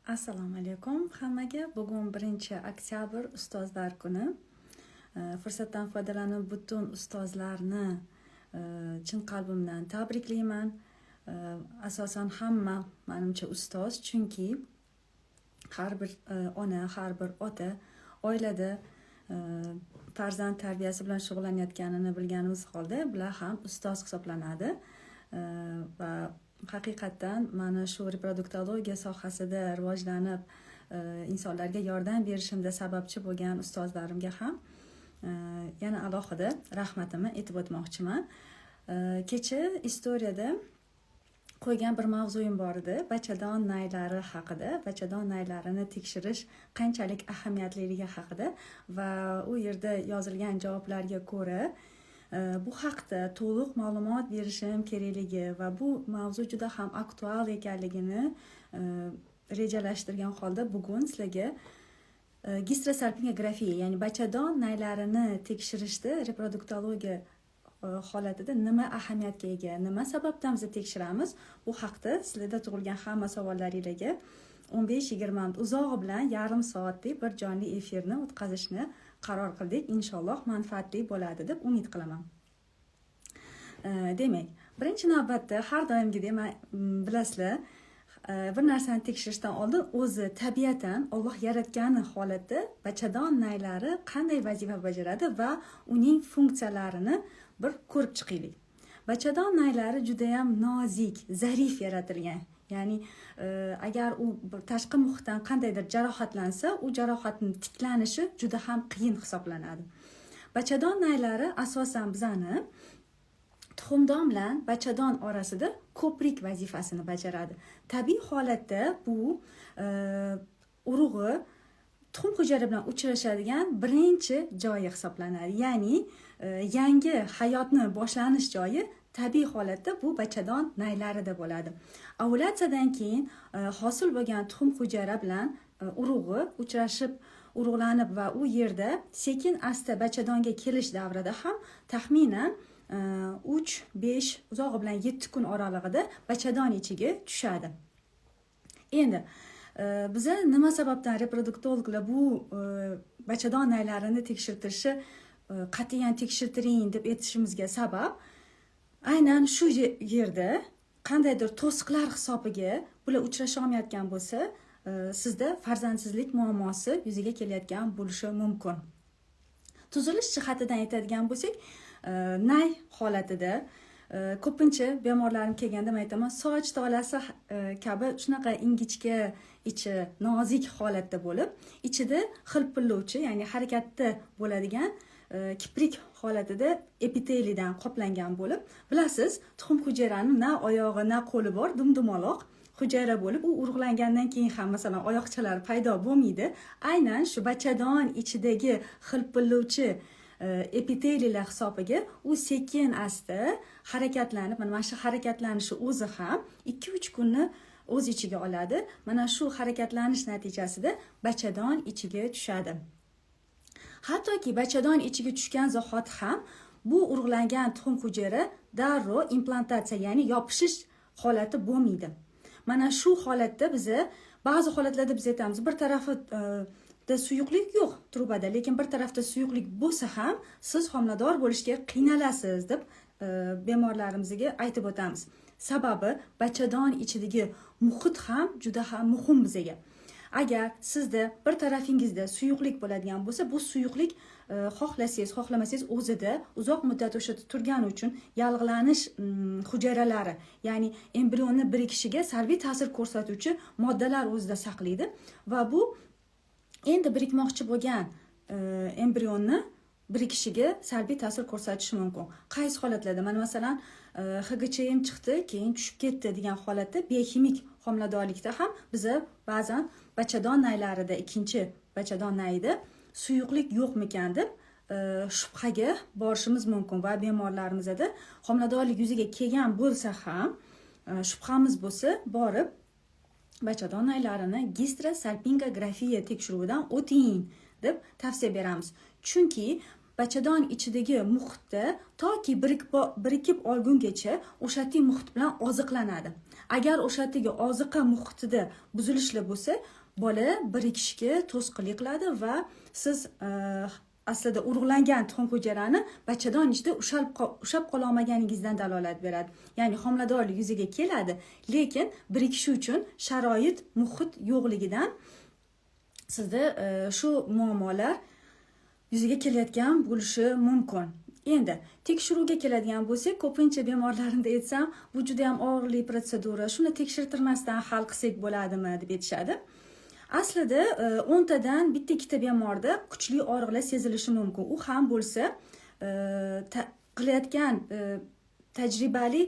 Assalomu alaykum hammaga. Bugun 1-oktyabr ustozlar kuni. Fursatdan foydalanib butun ustozlarni chin qalbimdan tabriklayman. Asosan hamma menimcha ustoz, chunki har bir ona, har bir ota oilada farzand tarbiyasi bilan shug'ullanayotganini bilganimiz holda bular ham ustoz hisoblanadi. Va haqiqatdan mana shu reproduktologiya sohasida rivojlanib insonlarga yordam berishimda sababchi bo'lgan ustozlarimga ham yana alohida rahmatimni aytib o'tmoqchiman. Kecha istoriyada qo'ygan bir mavzuyim bor edi, bachadon naylari haqida, bachadon naylarini tekshirish qanchalik ahamiyatliligi haqida va u yerda yozilgan javoblarga ko'ra bu haqda to'liq ma'lumot berishim kerakligi va bu mavzu juda ham aktual ekanligini rejalashtirgan holda bugun sizlarga gisterosalpingografiya, ya'ni bachadon naylarini tekshirishda reproduktologiya holatida nima ahamiyatga ega, nima sababdan biz tekshiramiz, bu haqda sizlarda tug'ilgan hamma savollaringizga 15-20 minut uzog'i bilan yarim soatlik bir jonli efirni o'tkazishni qaror qildik. Inshaalloh manfaatli bo'ladi deb umid qilaman. Demak, birinchi navbatda har doimgidek bilasizlar, bir narsani tekshirishdan oldin o'zi tabiatan Alloh yaratgani holatda bachadon naylari qanday vazifa bajaradi va uning funksiyalarini bir ko'rib chiqaylik. Bachadon naylari juda ham nozik, zarif yaratilgan. Ya'ni agar u tashqi muhitdan qandaydir jarohatlansa, u jarohatning tiklanishi juda ham qiyin hisoblanadi. Bachadon naylari asosan bizani tuxumdon bilan bachadon orasida ko'prik vazifasini bajaradi. Tabiiy holatda bu urug'i tuxum hujayra bilan uchrashadigan birinchi joyi hisoblanadi. Ya'ni yangi hayotni boshlanish joyi tabiiy holatda bu bachadon naylarida bo'ladi. Ovulyatsiyadan keyin hosil bo'lgan tuxum hujayra bilan urug'i uchrashib, urug'lanib va u yerda sekin asta bachadonga kelish davrida ham taxminan 3-5, uzog'i bilan 7 kun oralig'ida bachadon ichiga tushadi. Endi biza nima sababdan reproduktologlar bu bachadon naylarini tekshirtirishi qat'iyan tekshirtiring deb aytishimizga sabab aynan shu yerda qandaydir to'siqlar hisobiga bular uchrasha olmayotgan bo'lsa, sizda farzandsizlik muammosi yuzaga kelayotgan bo'lishi mumkin. Tuzilish jihatidan aytadigan bo'lsak, nay holatida ko'pincha bemorlarim kelganda men aytaman, soch tolasi kabi shunaqa ingichka, ichi nozik holatda bo'lib, ichida xilpillovchi, ya'ni harakatda bo'ladigan kiprik holatida epitelidan qoplangan bo'lib, bilasiz, tuxum hujayrani na oyog'i, na qo'li bor, dumdumaloq hujayra bo'lib, u urug'langandan keyin ham masalan oyoqchalari paydo bo'lmaydi. Aynan shu bachadon ichidagi xilpillovchi epiteliyalar hisobiga u sekin asta harakatlanib, mana shu harakatlanishi o'zi ham 2-3 kunni o'z ichiga oladi. Mana shu harakatlanish natijasida bachadon ichiga tushadi. Hattoki bachadon ichiga tushgan zahot ham bu urug'langan tuxum hujayra darrov implantatsiya, ya'ni yopishish holati bo'lmaydi. Mana shu holatda biza ba'zi holatlarda biz aytamiz, bir tarafi da suyuqlik yo'q trubada, lekin bir tarafda suyuqlik bo'lsa ham siz homilador bo'lishga qiynalasiz deb bemorlarimizga aytib o'tamiz. Sababi bachadon ichidagi muhit ham juda ham muhim bizga. Agar sizda bir tarafingizda suyuqlik bo'ladigan bo'lsa, bu suyuqlik xohlasangiz, xohlamasangiz o'zida uzoq muddat o'sha turgani uchun yalg'lanish hujayralari, ya'ni embrionni birikishiga salbiy ta'sir ko'rsatuvchi moddalar o'zida saqlaydi va bu endi birikmoqchi bo'lgan embrionni birikishiga salbiy ta'sir ko'rsatishi mumkin. Qaysi holatlarda? Mana masalan, HGCM chiqdi, keyin tushib ketdi degan holatda biokimik homiladorlikda ham biza ba'zan bachadon naylarida, ikkinchi bachadon nayida suyuqlik yo'qmikan deb shubhaga borishimiz mumkin va bemorlarimizda homiladorlik yuzaga kelgan bo'lsa ham shubhamiz bo'lsa, borib bachadon naylarini gisterosalpingografiya tekshiruvidan o'ting deb tavsiya beramiz. Chunki bachadon ichidagi muhitda toki birikib olgungacha o'sha yerdagi muhit bilan oziqlanadi. Agar o'sha yerdagi oziqa muhitida buzilishlar bo'lsa, bola birikishga to'sqinlik qiladi va siz aslida urug'langan tuxum hujayrani bachadon ichida ushlab qola olmaganingizdan dalolat beradi. Ya'ni homiladorlik yuzaga keladi, lekin birikishi uchun sharoit, muhit yo'qligidan sizda shu muammolar yuzaga kelayotgan bo'lishi mumkin. Endi tekshiruvga keladigan bo'lsak, ko'pincha bemorlarimda aytsam, bu juda ham og'irli protsedura, shuni tekshirtirmasdan hal qilsak bo'ladimi deb aytishadi. Aslida 10 tadan bitta ikkita bemorda kuchli og'riqlar sezilishi mumkin. U ham bo'lsa qilayotgan tajribali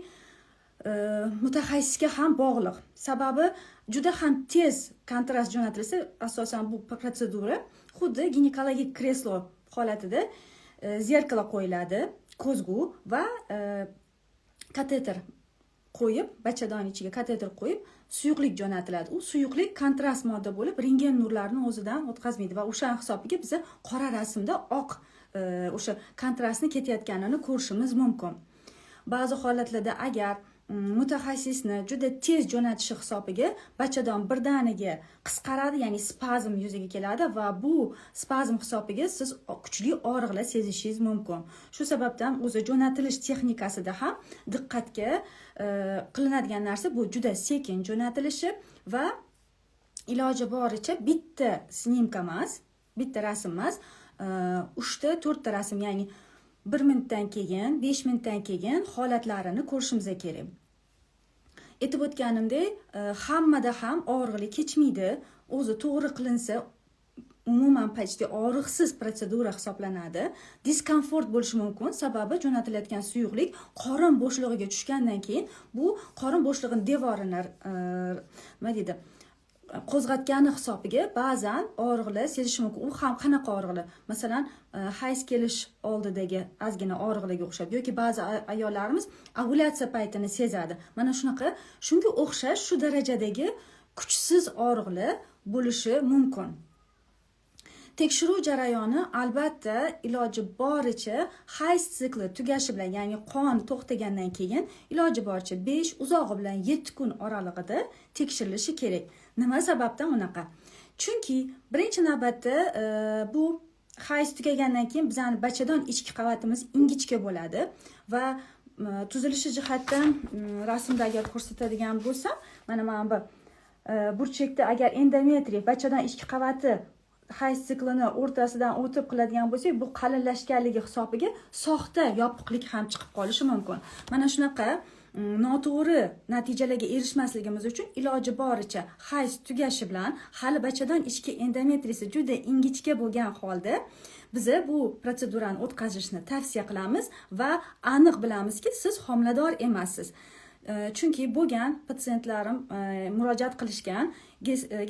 mutaxassisga ham bog'liq. Sababi juda ham tez kontrast jo'natilsa, asosan bu protsedura xuddi ginekologik kreslo holatida zerkalo qo'yiladi, ko'zgu va kateter qo'yib, bachadon ichiga kateter qo'yib, suyuqlik jo'natiladi. U suyuqlik kontrast modda bo'lib, rentgen nurlarini o'zidan o'tkazmaydi va o'sha hisobiga biz qora rasmda oq o'sha kontrastni ketayotganini ko'rishimiz mumkin. Ba'zi holatlarda agar mutaxassisni juda tez jo'natishi hisobiga bachadon birdaniga qisqaradi, ya'ni spazm yuzaga keladi va bu spazm hisobiga siz kuchli og'riqlar sezishingiz mumkin. Shu sababdan o'zi jo'natilish texnikasida ham diqqatga qilinadigan narsa bu juda sekin jo'natilishi va iloji boricha bitta snimka emas, bitta rasm emas, 3 ta 4 ta rasm, ya'ni 1 minutdan keyin, 5 minutdan keyin holatlarini ko'rishimiz kerak. Aytib o'tganimdek, hammada ham og'riqli kechmaydi. O'zi to'g'ri qilinsa, umuman почти og'riqsiz protsedura hisoblanadi. Diskomfort bo'lishi mumkin, sababi jo'natilayotgan suyuqlik qorin bo'shlig'iga tushgandan keyin bu qorin bo'shlig'ining devorini nima deydi, qo'zg'atgani hisobiga ba'zan og'riqlar sezish mumkin. U ham qanaqa og'riqlar? Masalan, hayz kelish oldidagi ozgina og'riqlarga o'xshab yoki ba'zi ayollarimiz ovulyatsiya paytini sezadi. Mana shunaqa, shunga o'xshash shu darajadagi kuchsiz og'riqlar bo'lishi mumkin. Tekshiruv jarayoni albatta iloji boricha hayz sikli tugashi bilan, ya'ni qon to'xtagandan keyin iloji boricha 5, uzog'i bilan 7 kun oralig'ida tekshirilishi kerak. Nima sababdan unaqa? Chunki birinchi navbatda bu hayz tugagandan keyin bizning bachadon ichki qavatimiz ingichka bo'ladi va tuzilishi jihatdan rasmda agar ko'rsatadigan bo'lsam, mana bu burchakda agar endometriy bachadon ichki qavati hayz siklini o'rtasidan o'tib qiladigan bo'lsak, bu qalinlashganligi hisobiga soxta yopiqlik ham chiqib qolishi mumkin. Mana shunaqa noto'g'ri natijalarga erishmasligimiz uchun iloji boricha hayz tugashi bilan hali bachadon ichki endometriyasi juda ingichka bo'lgan holda biz bu protsedurani o'tkazishni tavsiya qilamiz va aniq bilamizki, siz homilador emassiz. Chunki bo'lgan patsientlarim murojaat qilishgan,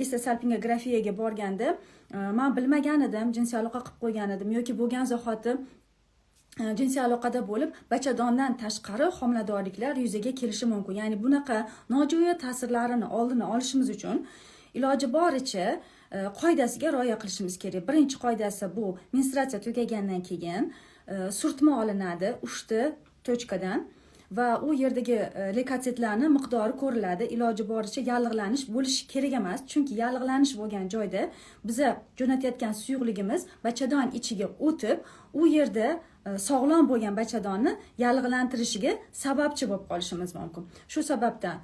gistosalpingografiyaga borganda men bilmagan edim, jinsiy aloqa qilib qo'ygan edim yoki bo'lgan zahoti jinsiy aloqada bo'lib bachadondan tashqari homiladorliklar yuzaga kelishi mumkin. Ya'ni bunaqa nojo'ya ta'sirlarini oldini olishimiz uchun iloji boricha qoidasiga rioya qilishimiz kerak. Birinchi qoidasi bu menstruatsiya tugagandan keyin surtma olinadi 3 ta tochkadan va u yerdagi leykositlarning miqdori ko'riladi. Iloji boricha yallig'lanish bo'lishi kerak emas, chunki yallig'lanish bo'lgan joyda biza jo'natayotgan suyuqligimiz bachadon ichiga o'tib, u yerda sog'lom bo'lgan bachadonni yallig'lantirishiga sababchi bo'lib qolishimiz mumkin. Shu sababdan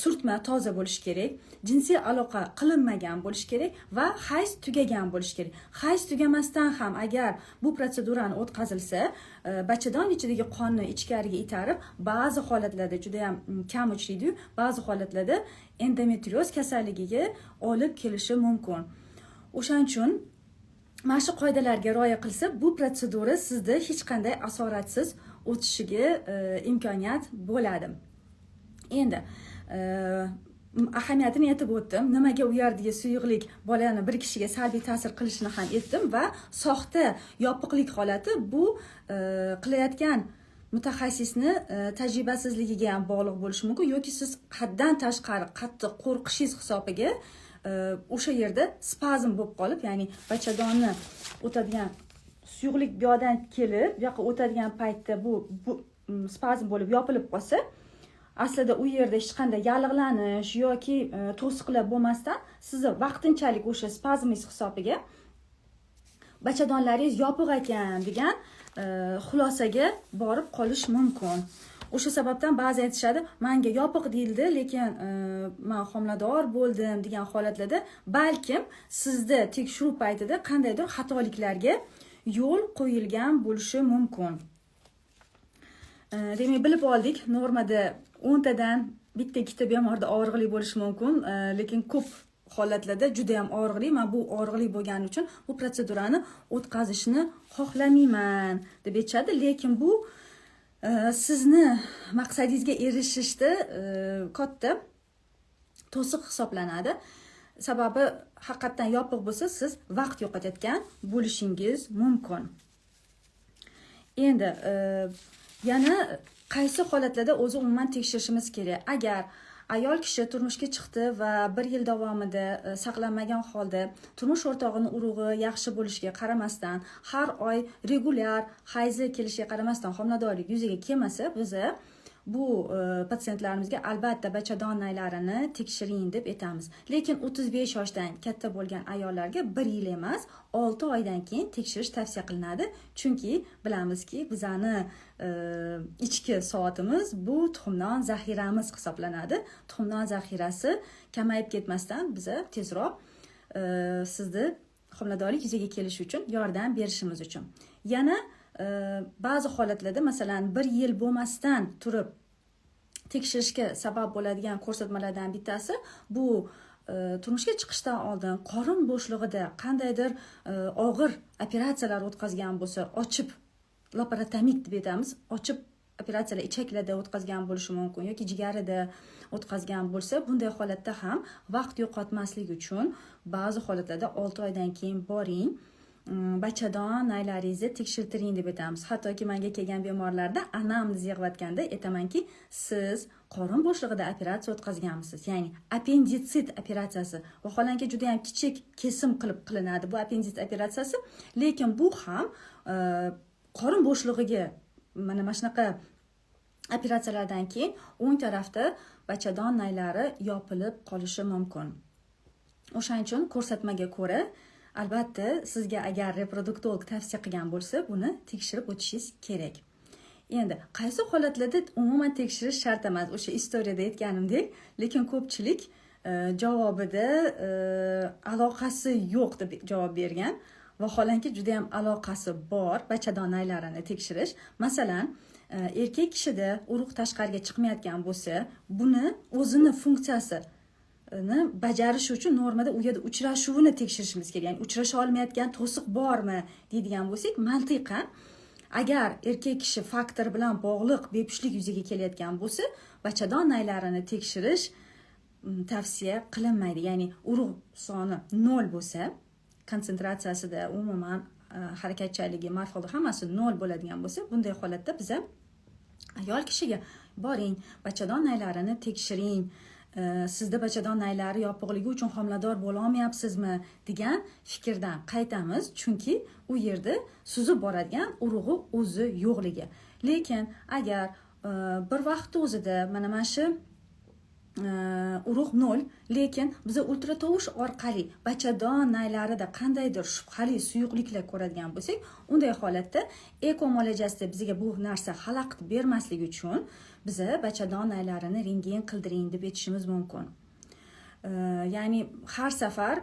surtma toza bo'lishi kerak, jinsiy aloqa qilinmagan bo'lishi kerak va hayz tugagan bo'lishi kerak. Hayz tugamasdan ham agar bu protsedurani o'tkazilsa, bachadon ichidagi qonni ichkariga itarib, ba'zi holatlarda juda ham kam uchraydi, ba'zi holatlarda endometrioz kasalligiga olib kelishi mumkin. O'shaning uchun mana shu qoidalarga rioya qilsa, bu protsedura sizda hech qanday asoratsiz o'tishiga imkoniyat bo'ladi. Endi ahamiyatini aytib o'tdim. Nimaga u yerdagi suyuqlik bolani birikishiga salbiy ta'sir qilishini ham aytdim va soxta yopiqlik holati bu qilayotgan mutaxassisni tajribasizligiga ham bog'liq bo'lishi mumkin yoki siz haddan tashqari qattiq qo'rqishingiz hisobiga o'sha yerda spazm bo'lib qolib, ya'ni bachadonni o'tadigan suyuqlik bu yoqdan kelib bu yoqqa o'tadigan paytda bu spazm bo'lib yopilib qolsa, aslida u yerda hech qanday yallig'lanish yoki to'siqlar bo'lmasdan sizni vaqtinchalik o'sha spazmingiz hisobiga bachadonlaringiz yopiq ekan degan xulosaga borib qolish mumkin. O'sha sababdan ba'zi aytishadi, menga yopiq deyildi, lekin men homilador bo'ldim degan holatlarda balkim sizda tekshiruv paytida qandaydir xatoliklarga yo'l qo'yilgan bo'lishi mumkin. Demak, bilib oldik, normada 10 tadan bitta ikkita bemorda og'riqli bo'lishi mumkin, lekin ko'p holatlarda juda ham og'riqli. Men bu og'riqli bo'lgani uchun bu protsedurani o'tkazishni xohlamayman deb aytishadi, lekin bu sizni maqsadingizga erishishda katta to'siq hisoblanadi. Sababi haqiqatan yopiq bo'lsa, siz vaqt yo'qotayotgan bo'lishingiz mumkin. Endi yana qaysi holatlarda o'zi umuman tekshirishimiz kerak? Agar ayol kishi turmushga chiqdi va 1 yil davomida saqlanmagan holda turmush o'rtog'ining urug'i yaxshi bo'lishiga qaramasdan, har oy regular hayzi kelishiga qaramasdan homiladorlik yuzaga kelmasa, biz bu patsientlarimizga albatta bachadon naylarini tekshiring deb aytamiz. Lekin 35 yoshdan katta bo'lgan ayollarga 1 yil emas, 6 oydan keyin tekshirish tavsiya qilinadi. Chunki bilamizki, bizani ichki soatimiz bu tuxumdon zaxiramiz hisoblanadi. Tuxumdon zaxirasi kamayib ketmasdan biza tezroq sizni homiladorlik yuzaga kelishi uchun yordam berishimiz uchun. Yana ba'zi holatlarda, masalan, 1 yil bo'lmasdan turib tekshirishga sabab bo'ladigan ko'rsatmalardan bittasi bu turmushga chiqishdan oldin qorin bo'shlig'ida qandaydir og'ir operatsiyalar o'tkazgan bo'lsa, ochib laparotomik deb aytamiz, ochib operatsiyalar ichaklarda o'tkazgan bo'lishi mumkin yoki jigarida o'tkazgan bo'lsa, bunday holatda ham vaqt yo'qotmaslik uchun ba'zi holatlarda 6 oydan keyin boring, bachadon naylaringizni tekshirtiring deb aytamiz. Hattoki menga kelgan bemorlarda anamni yig'vatganda aytamanki, siz qorin bo'shlig'ida operatsiya o'tkazganmisiz? Ya'ni appenditsit operatsiyasi. Vaholanki juda ham kichik kesim qilib qilinadi bu appenditsit operatsiyasi, lekin bu ham qorin bo'shlig'iga mana shunaqa operatsiyalardan keyin o'ng tarafda bachadon naylari yopilib qolishi mumkin. O'shaning uchun ko'rsatmaga ko'ra albatta sizga agar reproduktolog tavsiya qilgan bo'lsa, buni tekshirib o'tishingiz kerak. Endi qaysi holatlarda umuman tekshirish shart emas? O'sha istoriyada aytganimdek, lekin ko'pchilik javobida aloqasi yo'q deb javob bergan. Vaholanki juda ham aloqasi bor bachadon naylarini tekshirish. Masalan, erkak kishida urug' tashqariga chiqmayotgan bo'lsa, buni o'zini funksiyasi bajarish uchun normada u yerda uchrashuvini tekshirishimiz kerak. Ya'ni uchrasha olmayotgan to'siq bormi deydigan bo'lsak, mantiqan agar erkak kishi faktor bilan bog'liq bepushtlik yuzaga kelayotgan bo'lsa, bachadon naylarini tekshirish tavsiya qilinmaydi. Ya'ni urug' soni 0 bo'lsa, konsentratsiyasida umuman harakatchanligi, morfoligi hammasi 0 bo'ladigan bo'lsa, bunday holatda biz ayol kishiga boring, bachadon naylarini tekshiring. Sizda bachadon naylari yopiqligi uchun homilador bo'la olmayapsizmi degan fikrdan qaytamiz, chunki u yerda suzib boradigan urug'i o'zi yo'qligi. Lekin agar bir vaqt o'zida mana shu urug' 0, lekin biz ultratovush orqali bachadon naylarida qandaydir shubhali suyuqliklar ko'radigan bo'lsak, unday holatda eko muolajasida bizga bu narsa xalaqit bermasligi uchun biz bachadon naylarini rentgen qildiring deb aytishimiz mumkin. Ya'ni har safar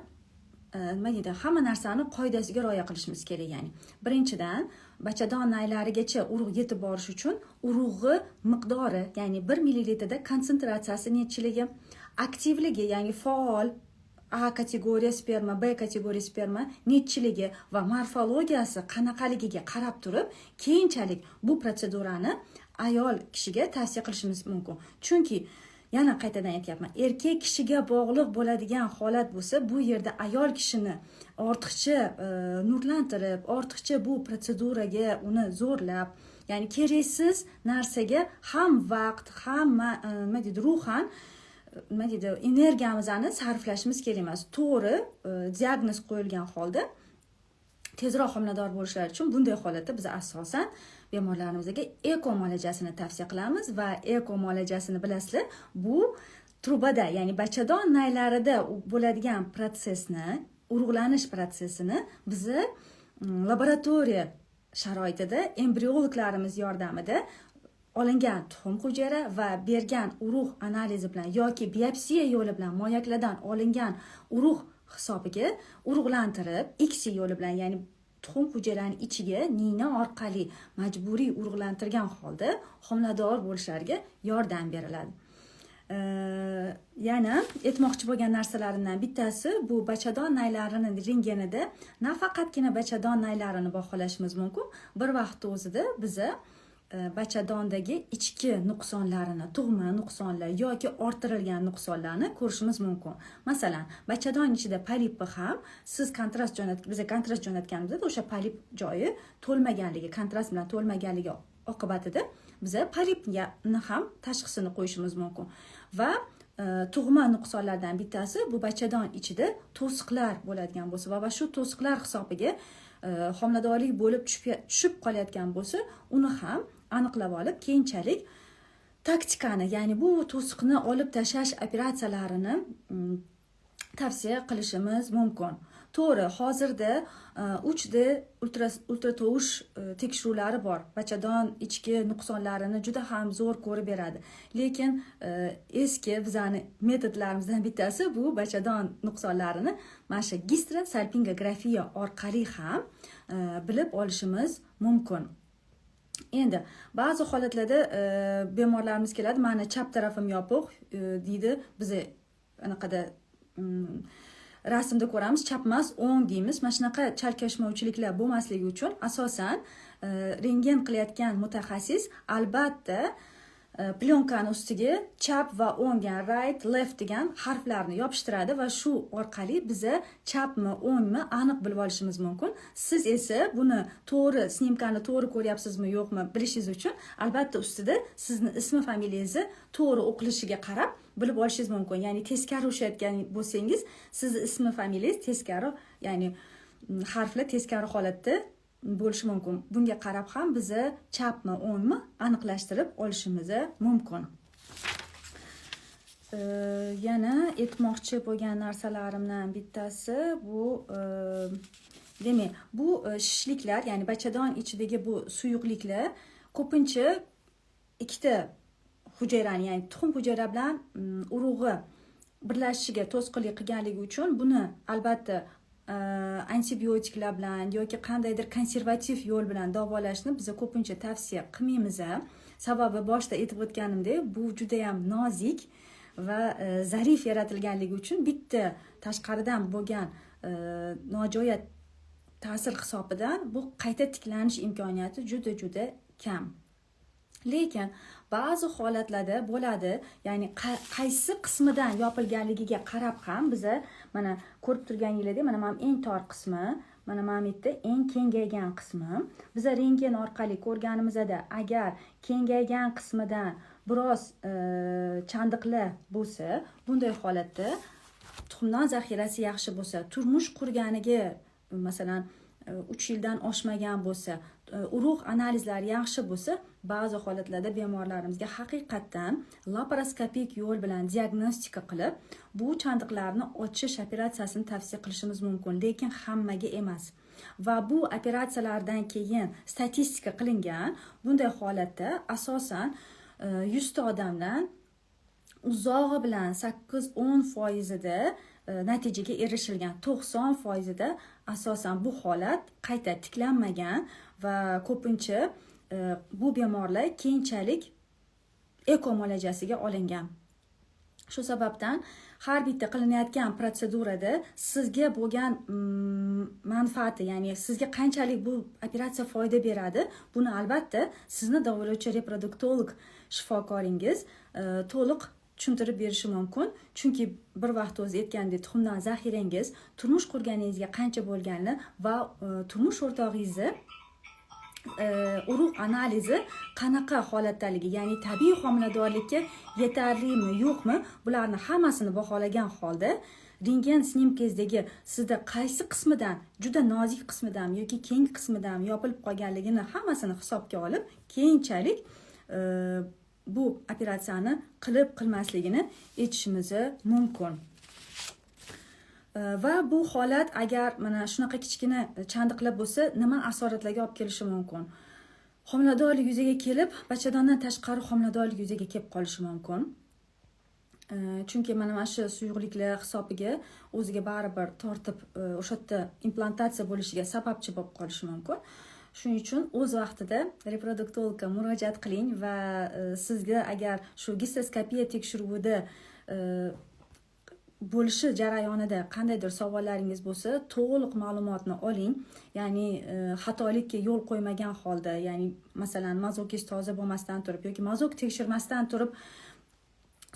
nima deydi, hamma narsani qoidasiga rioya qilishimiz kerak. Ya'ni birinchidan bachadon naylarigacha urug' yetib borish uchun urug'i miqdori, ya'ni 1 ml konsentratsiyasi nechiligi, aktivligi, ya'ni faol A kategoriya sperma, B kategoriya sperma nechiligi va morfologiyasi qanaqaligiga qarab turib, keyinchalik bu protsedurani ayol kishiga tavsiya qilishimiz mumkin. Chunki yana qaytadan aytyapman, erkak kishiga bog'liq bo'ladigan holat bo'lsa, bu yerda ayol kishini ortiqcha nurlantirib, ortiqcha bu protseduraga uni zo'rlab, ya'ni keraksiz narsaga ham vaqt, ham nima deydi, ruhan nima deydi, energiyamizni sarflashimiz kerak emas. To'g'ri diagnoz qo'yilgan holda tezroq homilador bo'lishlari uchun bunday holatda biz asosan bemorlarimizga eko muolajasini tavsiya qilamiz va eko muolajasini bilasizlar, bu trubada, ya'ni bachadon naylarida bo'ladigan prosesni, urug'lanish prosesini biz laboratoriya sharoitida embriologlarimiz yordamida olingan tuxum hujayra va bergan urug' analizi bilan yoki biopsiya yo'li bilan moyaklardan olingan urug' hisobiga urug'lantirib, X yo'li bilan, ya'ni tuxum hujayrani ichiga nina orqali majburiy urug'lantirgan holda homilador bo'lishlariga yordam beriladi. Yana aytmoqchi bo'lgan narsalarimdan bittasi, bu bachadon naylarini rentgenida nafaqatgina bachadon naylarini baholashimiz mumkin, bir vaqt o'zida biza bachadondagi ichki nuqsonlarini, tug'ma nuqsonlar yoki orttirilgan nuqsonlarni ko'rishimiz mumkin. Masalan, bachadon ichida polipni ham siz biza kontrast jo'natganimizda o'sha polip joyi to'lmaganligi, kontrast bilan to'lmaganligi oqibatida biza polipni ham tashxisini qo'yishimiz mumkin. Va tug'ma nuqsonlardan bittasi bu bachadon ichida to'siqlar bo'ladigan bo'lsa va shu to'siqlar hisobiga homiladorlik bo'lib tushib qolayotgan bo'lsa, uni ham aniqlab olib, keyinchalik taktikani, ya'ni bu to'siqni olib tashlash operatsiyalarini tavsiya qilishimiz mumkin. To'g'ri, hozirda 3D ultratovush tekshiruvlari bor. Bachadon ichki nuqsonlarini juda ham zo'r ko'rib beradi. Lekin eski bizani metodlarimizdan bittasi bu bachadon nuqsonlarini mana shu gisterosalpingografiya orqali ham bilib olishimiz mumkin. Endi ba'zi holatlarda bemorlarimiz keladi, meni chap tarafim yopiq deydi. Biz anaqada rasmda ko'ramiz, chap emas, o'ng deymiz. Mana shunaqa chalkashmovchiliklar bo'lmasligi uchun asosan rentgen qilayotgan mutaxassis albatta plyonkani ustiga chap va o'ng, right, left degan harflarni yopishtiradi va shu orqali biza chapmi, o'ngmi aniq bilib olishimiz mumkin. Siz esa buni to'g'ri, snimkani to'g'ri ko'ryapsizmi, yo'qmi bilishingiz uchun albatta ustida sizni ismi, familiyangizni to'g'ri o'qilishiga qarab bilib olishingiz mumkin. Ya'ni teskari o'xshatgan bo'lsangiz, sizni ismi, familiyangiz teskari, ya'ni harflar teskari holatda bo'lishi mumkin. Bunga qarab ham biza chapmi, o'ngmi aniqlashtirib olishimiz mumkin. Yana aytmoqchi bo'lgan narsalarimdan bittasi bu demak, bu shishliklar, ya'ni bachadon ichidagi bu suyuqliklar ko'pincha ikkita hujayrani, ya'ni tuxum hujayra bilan urug'i birlashishiga to'sqinlik qilganligi uchun buni albatta antibiotiklar bilan yoki qandaydir konservativ yo'l bilan davolashni biz ko'pincha tavsiya qilmaymiz. Sababi boshda aytib o'tganimdek, bu juda ham nozik va zarif yaratilganligi uchun bitta tashqaridan bo'lgan nojo'ya ta'sir hisobidan bu qayta tiklanish imkoniyati juda kam. Lekin ba'zi holatlarda bo'ladi, ya'ni qaysi qismidan yopilganligiga qarab ham biza mana ko'rib turganingizdek, mana bu eng tor qismi, mana bu yerda eng kengaygan qismi. Biza rentgen orqali ko'rganimizda agar kengaygan qismidan biroz chandiqlar bo'lsa, bunday holatda tuxumdan zaxirasi yaxshi bo'lsa, turmush qurganiga masalan 3 yildan oshmagan bo'lsa, urug' analizlari yaxshi bo'lsa, ba'zi holatlarda bemorlarimizga haqiqatdan laparoskopik yo'l bilan diagnostika qilib, bu chandiqlarni ochish operatsiyasini tavsiya qilishimiz mumkin, lekin hammaga emas. Va bu operatsiyalardan keyin statistika qilingan, bunday holatda asosan 100 ta odamdan uzog'i bilan 8-10% natijaga erishilgan, 90% asosan bu holat qayta tiklanmagan va ko'pincha bu bemorlar keyinchalik eko muolajasiga olingan. Shu sababdan har bitta qilinayotgan protsedurada sizga bo'lgan manfaati, ya'ni sizga qanchalik bu operatsiya foyda beradi, buni albatta sizni davolovchi reproduktolog shifokoringiz to'liq tushuntirib berishi mumkin. Chunki bir vaqt o'zi aytgandek, tuxumdan zaxirangiz turmush qurganingizga qancha bo'lganini va turmush o'rtog'ingizni urug' analizi qanaqa holatdaligi, ya'ni tabiiy homiladorlikka yetarlimi, yo'qmi, bularni hammasini baholagan holda rentgen snimkangizdagi sizda qaysi qismidan, juda nozik qismidan yoki keng qismidan yopilib qolganligini hammasini hisobga olib, keyinchalik bu operatsiyani qilib qilmasligini aytishimiz mumkin. Va bu holat agar mana shunaqa kichkina chandiqlar bo'lsa, nima asoratlarga olib kelishi mumkin? Homiladorlik yuzaga kelib, bachadondan tashqari homiladorlik yuzaga kelib qolishi mumkin. Chunki mana shu suyuqliklar hisobiga o'ziga baribir tortib o'sha yerda implantatsiya bo'lishiga sababchi bo'lib qolishi mumkin. Shuning uchun o'z vaqtida reproduktologga murojaat qiling va sizga agar shu gistoskopiya tekshiruvida bo'lishi jarayonida qandaydir savollaringiz bo'lsa, to'liq ma'lumotni oling. Ya'ni xatolikka yo'l qo'ymagan holda, ya'ni masalan, mazokingiz toza bo'lmasdan turib yoki mazok tekshirmasdan turib,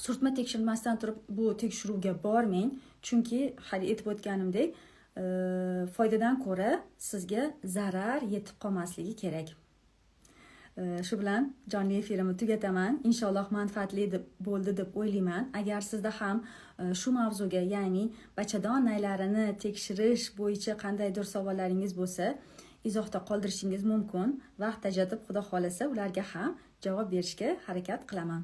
surtma tekshirmasdan turib bu tekshiruvga bormang. Chunki hali aytib o'tganimdek, foydadan ko'ra sizga zarar yetib qolmasligi kerak. Shu bilan jonli efirimni tugataman. Inshaalloh manfaatli bo'ldi deb o'ylayman. Agar sizda ham shu mavzuga, ya'ni bachadon naylarini tekshirish bo'yicha qandaydir savollaringiz bo'lsa, izohda qoldirishingiz mumkin. Vaqt ajratib, Xudo xolasa, ularga ham javob berishga harakat qilaman.